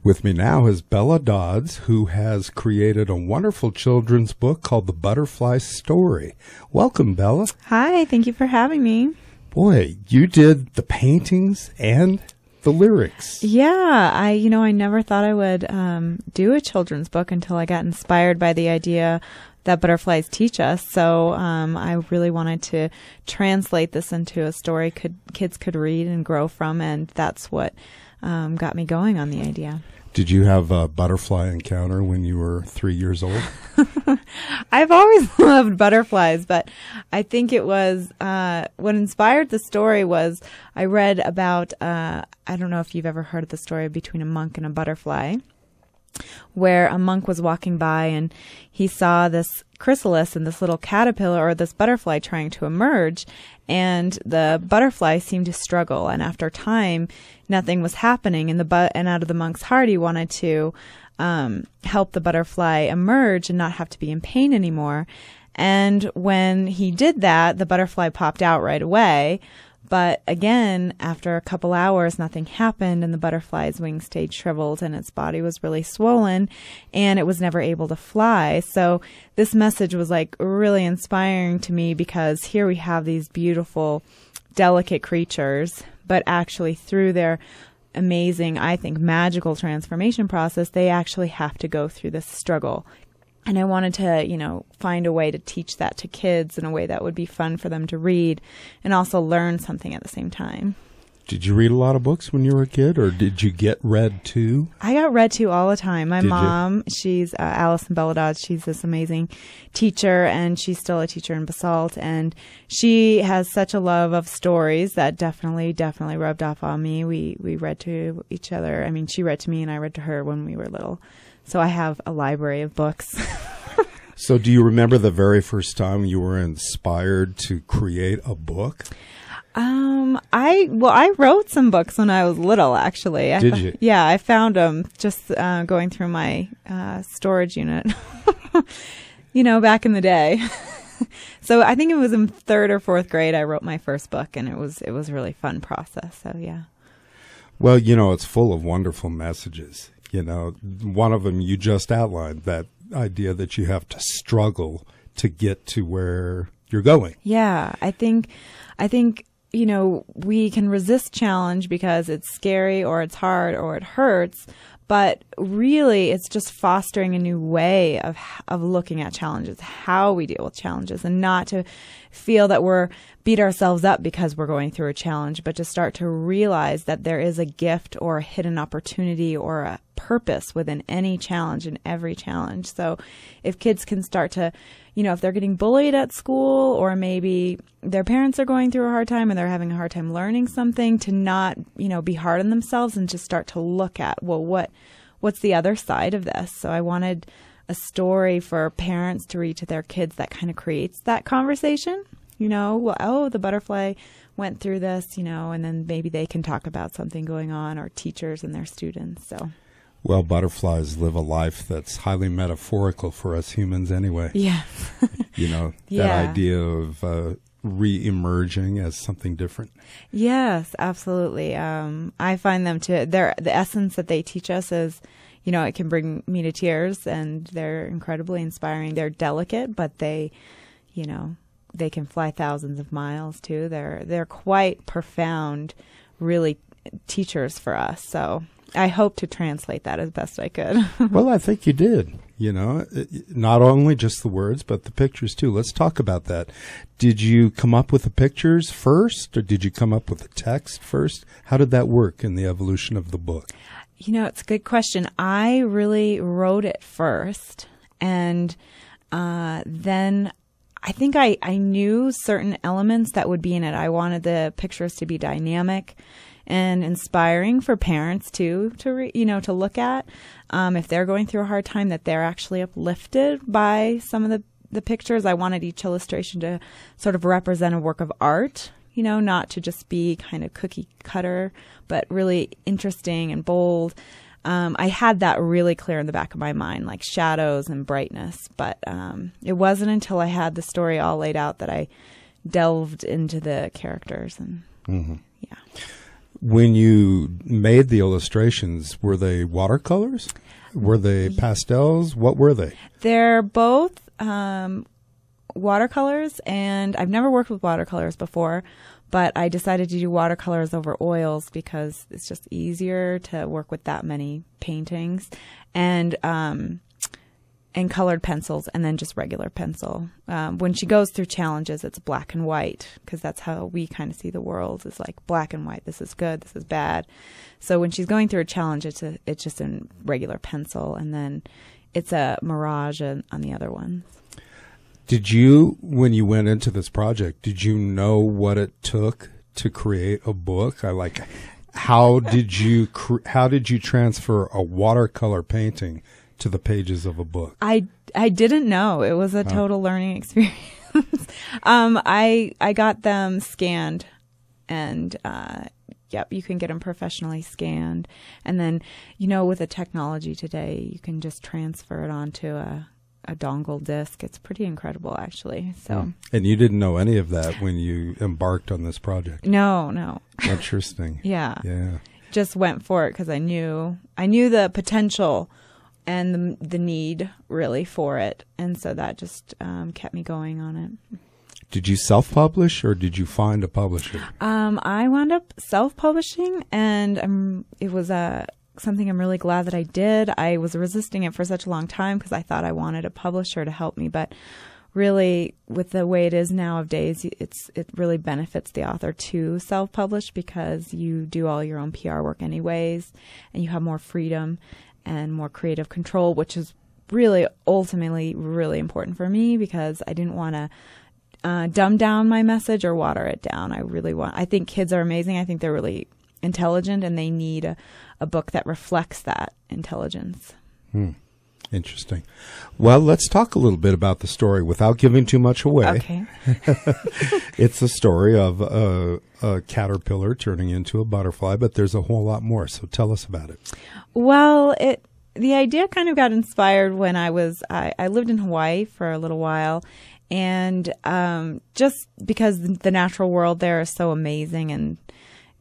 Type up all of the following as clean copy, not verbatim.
With me now is Bella Dodds, who has created a wonderful children's book called The Butterfly Story. Welcome, Bella. Hi, thank you for having me. Boy, you did the paintings and the lyrics. Yeah, I never thought I would do a children's book until I got inspired by the idea that butterflies teach us. So I really wanted to translate this into a story kids could read and grow from, and that's what got me going on the idea. Did you have a butterfly encounter when you were 3 years old? I've always loved butterflies, but I think it was what inspired the story was I read about, I don't know if you've ever heard of the story Between a Monk and a Butterfly, where a monk was walking by and he saw this chrysalis and this little caterpillar or this butterfly trying to emerge, and the butterfly seemed to struggle, and after time nothing was happening, and out of the monk's heart he wanted to help the butterfly emerge and not have to be in pain anymore. And when he did that, the butterfly popped out right away. But again, after a couple hours, nothing happened, and the butterfly's wings stayed shriveled, and its body was really swollen, and it was never able to fly. So this message was like really inspiring to me, because here we have these beautiful, delicate creatures, but actually through their amazing, I think, magical transformation process, they actually have to go through this struggle. And I wanted to, find a way to teach that to kids in a way that would be fun for them to read and also learn something at the same time. Did you read a lot of books when you were a kid, or did you get read to? I got read to all the time. My mom, she's Allison Bella Dodds. She's this amazing teacher, and she's still a teacher in Basalt. And she has such a love of stories that definitely rubbed off on me. We read to each other. I mean, she read to me and I read to her when we were little. So I have a library of books. So do you remember the very first time you were inspired to create a book? I wrote some books when I was little, actually. Did you? Yeah, I found them just going through my storage unit, back in the day. So I think it was in 3rd or 4th grade I wrote my first book, and it was a really fun process. So yeah. Well, it's full of wonderful messages. One of them you just outlined, that idea that you have to struggle to get to where you're going. Yeah, I think, we can resist challenge because it's scary or it's hard or it hurts, but really it's just fostering a new way of looking at challenges, how we deal with challenges, and not to feel that we're beat ourselves up because we're going through a challenge, but to start to realize that there is a gift or a hidden opportunity or a purpose within any challenge and every challenge. So if kids can start to, if they're getting bullied at school, or maybe their parents are going through a hard time and they're having a hard time learning something, to not, be hard on themselves and just start to look at, well, what's the other side of this? So I wanted a story for parents to read to their kids that kind of creates that conversation. The butterfly went through this, and then maybe they can talk about something going on, or teachers and their students. So, well, butterflies live a life that's highly metaphorical for us humans anyway. Yes. That idea of re-emerging as something different. Yes, absolutely. I find them the essence that they teach us is, it can bring me to tears, and they're incredibly inspiring. They're delicate, but they can fly thousands of miles too. They're quite profound, really, teachers for us. So I hope to translate that as best I could. Well, I think you did. Not only just the words, but the pictures too. Let's talk about that. Did you come up with the pictures first, or did you come up with the text first? How did that work in the evolution of the book? It's a good question. I really wrote it first, and then I think I knew certain elements that would be in it. I wanted the pictures to be dynamic and inspiring for parents too, to look at. If they're going through a hard time, that they're actually uplifted by some of the pictures. I wanted each illustration to sort of represent a work of art, not to just be kind of cookie cutter, but really interesting and bold. I had that really clear in the back of my mind, like shadows and brightness. But it wasn't until I had the story all laid out that I delved into the characters. And yeah. When you made the illustrations, were they watercolors? Were they pastels? What were they? They're both watercolors, and I've never worked with watercolors before, but I decided to do watercolors over oils because it's just easier to work with that many paintings, and colored pencils, and then just regular pencil. When she goes through challenges, it's black and white, because that's how we kind of see the world, is like black and white. This is good, this is bad. So when she's going through a challenge, it's just in regular pencil, and then it's a mirage on the other ones. Did you, when you went into this project, did you know what it took to create a book? How did you transfer a watercolor painting to the pages of a book? I didn't know. It was a total learning experience. I got them scanned, and yep, you can get them professionally scanned. And then, with the technology today, you can just transfer it onto a dongle disc. It's pretty incredible, actually. So. And you didn't know any of that when you embarked on this project? No. Interesting. Yeah. Yeah. Just went for it because I knew the potential and the need really for it, and so that just kept me going on it. Did you self-publish, or did you find a publisher? I wound up self-publishing, and it was something I'm really glad that I did. I was resisting it for such a long time because I thought I wanted a publisher to help me, but really, with the way it is nowadays, it really benefits the author to self-publish because you do all your own PR work anyways, and you have more freedom and more creative control, which is really ultimately really important for me because I didn't want to dumb down my message or water it down. I think kids are amazing. I think they're really intelligent, and they need a book that reflects that intelligence. Interesting. Well, let's talk a little bit about the story without giving too much away. Okay. It's a story of a caterpillar turning into a butterfly, but there's a whole lot more. So tell us about it. Well, the idea kind of got inspired when I lived in Hawaii for a little while, and just because the natural world there is so amazing, and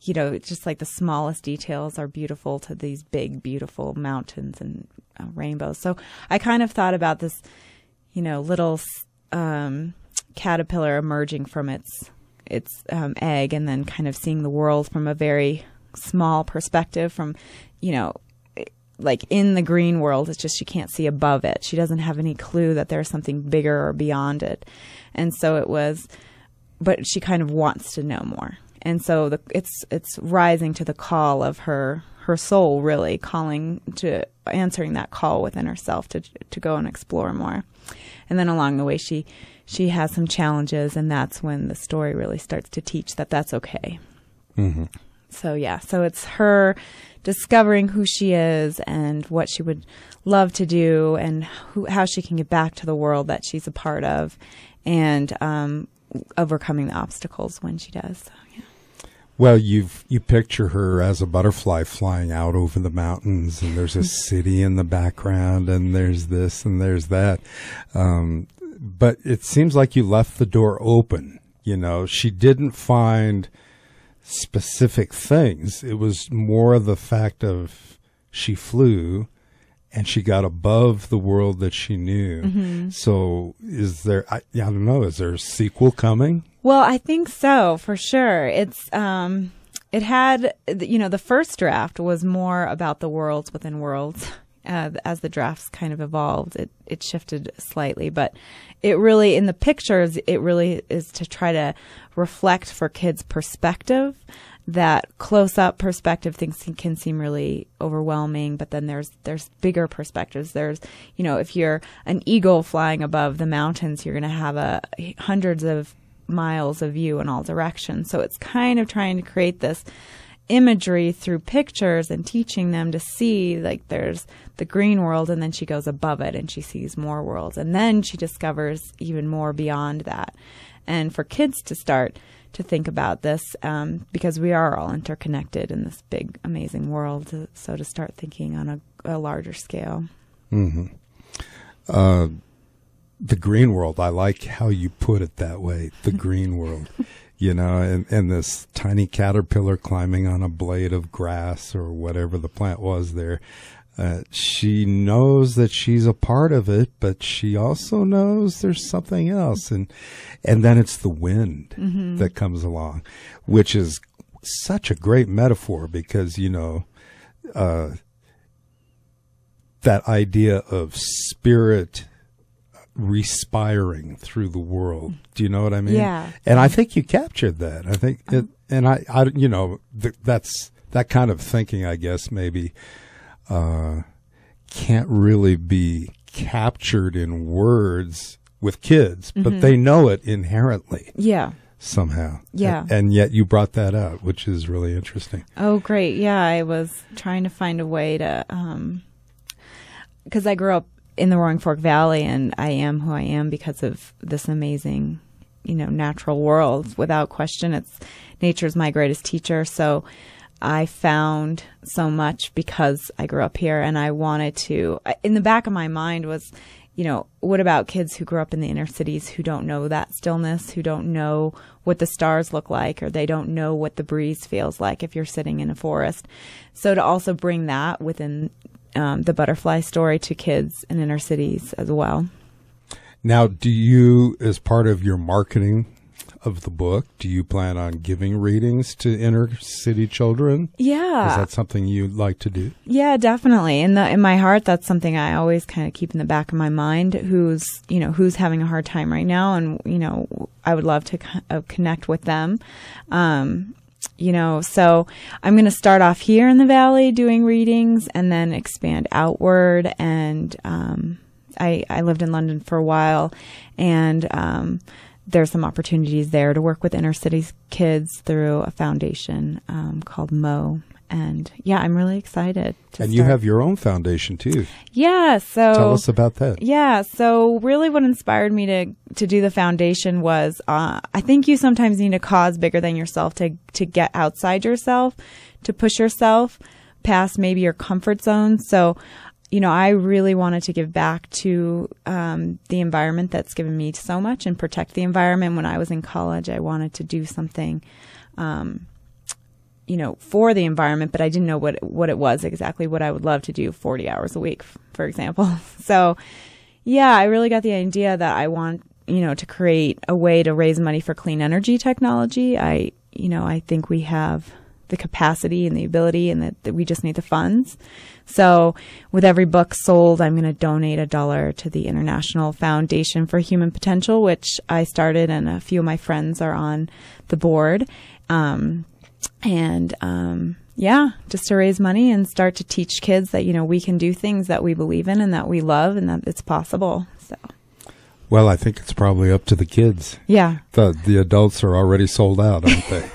it's just like the smallest details are beautiful to these big, beautiful mountains and rainbows. So I kind of thought about this, little caterpillar emerging from its egg, and then kind of seeing the world from a very small perspective from, like in the green world, it's just she can't see above it. She doesn't have any clue that there's something bigger or beyond it. And so but she kind of wants to know more. And so it's rising to the call of her soul, really answering that call within herself to go and explore more. And then along the way, she has some challenges, and that's when the story really starts to teach that that's okay. Mm-hmm. So it's her discovering who she is and what she would love to do, and how she can get back to the world that she's a part of, and overcoming the obstacles when she does. So, yeah. Well, you picture her as a butterfly flying out over the mountains, and there's a city in the background, and there's this and there's that. But it seems like you left the door open. She didn't find specific things. It was more the fact of she flew and she got above the world that she knew. Mm-hmm. So is there, I don't know, is there a sequel coming? Well, I think so, for sure. It's, it had, the first draft was more about the worlds within worlds. As the drafts kind of evolved, it shifted slightly, but it really, in the pictures, it really is to try to reflect for kids' perspective. That close-up perspective things can seem really overwhelming, but then there's bigger perspectives. There's, if you're an eagle flying above the mountains, you're going to have hundreds of miles of view in all directions. So it's kind of trying to create this imagery through pictures and teaching them to see, like, there's the green world, and then she goes above it and she sees more worlds, and then she discovers even more beyond that. And for kids to start to think about this, because we are all interconnected in this big, amazing world, so to start thinking on a larger scale. Mm-hmm. the green world. I like how you put it that way, the green world. You know, and this tiny caterpillar climbing on a blade of grass or whatever the plant was there. She knows that she's a part of it, but she also knows there's something else. And then it's the wind that comes along, which is such a great metaphor because, you know, that idea of spirit respiring through the world. Do you know what I mean? Yeah. And I think you captured that. I think it, and I you know, that's that kind of thinking, I guess, maybe, can't really be captured in words with kids, but they know it inherently. Yeah. Somehow. Yeah. And yet you brought that out, which is really interesting. Oh, great. Yeah. I was trying to find a way to, because I grew up in the Roaring Fork Valley, and I am who I am because of this amazing, you know, natural world. Without question, nature's my greatest teacher. So I found so much because I grew up here, and I wanted to, in the back of my mind was, you know, what about kids who grew up in the inner cities who don't know that stillness, who don't know what the stars look like, or they don't know what the breeze feels like if you're sitting in a forest. So to also bring that within the Butterfly story to kids in inner cities as well. Now, do you, as part of your marketing of the book, do you plan on giving readings to inner city children? Yeah. Is that something you'd like to do? Yeah, definitely. In my heart, that's something I always kind of keep in the back of my mind. Who's having a hard time right now, and you know, I would love to connect with them. You know, so I'm going to start off here in the Valley doing readings and then expand outward. And I lived in London for a while, and there's some opportunities there to work with inner city kids through a foundation called Mo. And yeah, I'm really excited to And you have your own foundation too. Yeah, so tell us about that. Yeah, so really what inspired me to do the foundation was I think you sometimes need a cause bigger than yourself to get outside yourself, to push yourself past maybe your comfort zone. So, you know, I really wanted to give back to the environment that's given me so much and protect the environment. When I was in college, I wanted to do something you know, for the environment, but I didn't know what it was exactly, what I would love to do 40 hours a week, for example. So, yeah, I really got the idea that I want, you know, to create a way to raise money for clean energy technology. I think we have the capacity and the ability, and that we just need the funds. So with every book sold, I'm going to donate $1 to the International Foundation for Human Potential, which I started, and a few of my friends are on the board. Yeah, just to raise money and start to teach kids that, you know, we can do things that we believe in and that we love and that it's possible. So, well, I think it's probably up to the kids. Yeah. The adults are already sold out, aren't they?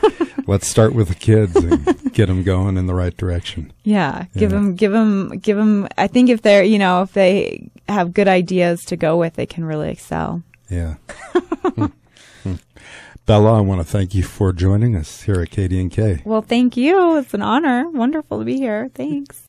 Let's start with the kids and get them going in the right direction. Yeah. Give them. I think if they're, you know, if they have good ideas to go with, they can really excel. Yeah. Bella, I want to thank you for joining us here at KD&K. Well, thank you. It's an honor. Wonderful to be here. Thanks.